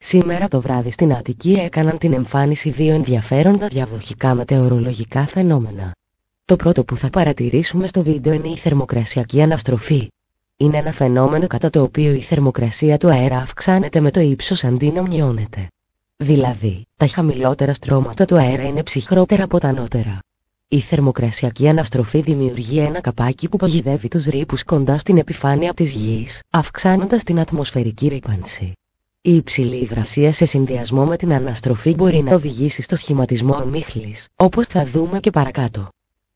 Σήμερα το βράδυ στην Αττική έκαναν την εμφάνιση δύο ενδιαφέροντα διαδοχικά μετεωρολογικά φαινόμενα. Το πρώτο που θα παρατηρήσουμε στο βίντεο είναι η θερμοκρασιακή αναστροφή. Είναι ένα φαινόμενο κατά το οποίο η θερμοκρασία του αέρα αυξάνεται με το ύψος αντί να μειώνεται. Δηλαδή, τα χαμηλότερα στρώματα του αέρα είναι ψυχρότερα από τα ανώτερα. Η θερμοκρασιακή αναστροφή δημιουργεί ένα καπάκι που παγιδεύει τους ρήπους κοντά στην επιφάνεια της γης, αυξάνοντας την ατμοσφαιρική ρύπανση. Η υψηλή υγρασία σε συνδυασμό με την αναστροφή μπορεί να οδηγήσει στο σχηματισμό ομίχλης, όπως θα δούμε και παρακάτω.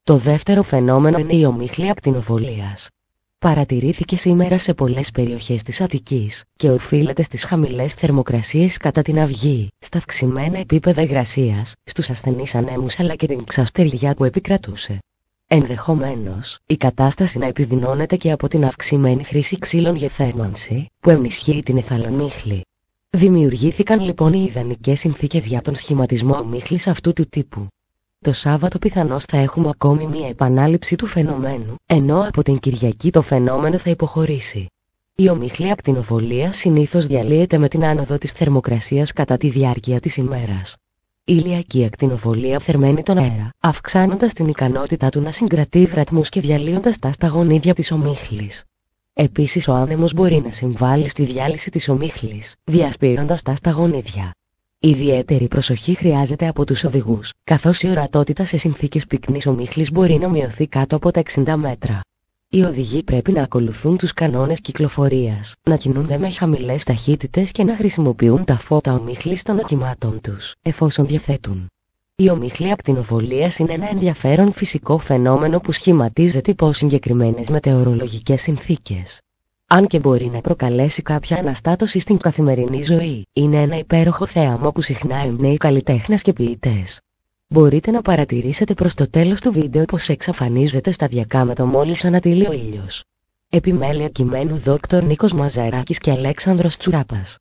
Το δεύτερο φαινόμενο είναι η ομίχλη ακτινοβολίας. Παρατηρήθηκε σήμερα σε πολλές περιοχές της Αττικής και οφείλεται στις χαμηλές θερμοκρασίες κατά την αυγή, στα αυξημένα επίπεδα υγρασίας, στους ασθενείς ανέμους αλλά και την ξαστεριά που επικρατούσε. Ενδεχομένως, η κατάσταση να επιδεινώνεται και από την αυξημένη χρήση ξύλων για θέρμανση, που ενισχύει την εθαλομίχλη. Δημιουργήθηκαν λοιπόν οι ιδανικές συνθήκες για τον σχηματισμό ομίχλης αυτού του τύπου. Το Σάββατο πιθανώς θα έχουμε ακόμη μία επανάληψη του φαινομένου, ενώ από την Κυριακή το φαινόμενο θα υποχωρήσει. Η ομίχλη ακτινοβολίας συνήθως διαλύεται με την άνοδο της θερμοκρασίας κατά τη διάρκεια της ημέρας. Η ηλιακή ακτινοβολία θερμαίνει τον αέρα, αυξάνοντας την ικανότητά του να συγκρατεί υδρατμούς και διαλύοντας τα στα γονίδια της ομίχλης. Επίσης ο άνεμος μπορεί να συμβάλλει στη διάλυση της ομίχλης, διασπείροντας τα στα γονίδια. Ιδιαίτερη προσοχή χρειάζεται από τους οδηγούς, καθώς η ορατότητα σε συνθήκες πυκνής ομίχλης μπορεί να μειωθεί κάτω από τα 60 μέτρα. Οι οδηγοί πρέπει να ακολουθούν τους κανόνες κυκλοφορίας, να κινούνται με χαμηλές ταχύτητες και να χρησιμοποιούν τα φώτα ομίχλης των οχημάτων τους, εφόσον διαθέτουν. Η ομίχλη ακτινοβολίας είναι ένα ενδιαφέρον φυσικό φαινόμενο που σχηματίζεται υπό συγκεκριμένες μετεωρολογικές συνθήκες. Αν και μπορεί να προκαλέσει κάποια αναστάτωση στην καθημερινή ζωή, είναι ένα υπέροχο θέαμα που συχνά εμπνέει καλλιτέχνες και ποιητές. Μπορείτε να παρατηρήσετε προς το τέλος του βίντεο πως εξαφανίζεται σταδιακά με το μόλις ανατείλει ο ήλιος. Επιμέλεια κειμένου Δόκτωρ Νίκος Μαζαράκης και Αλέξανδρος Τσουράπας.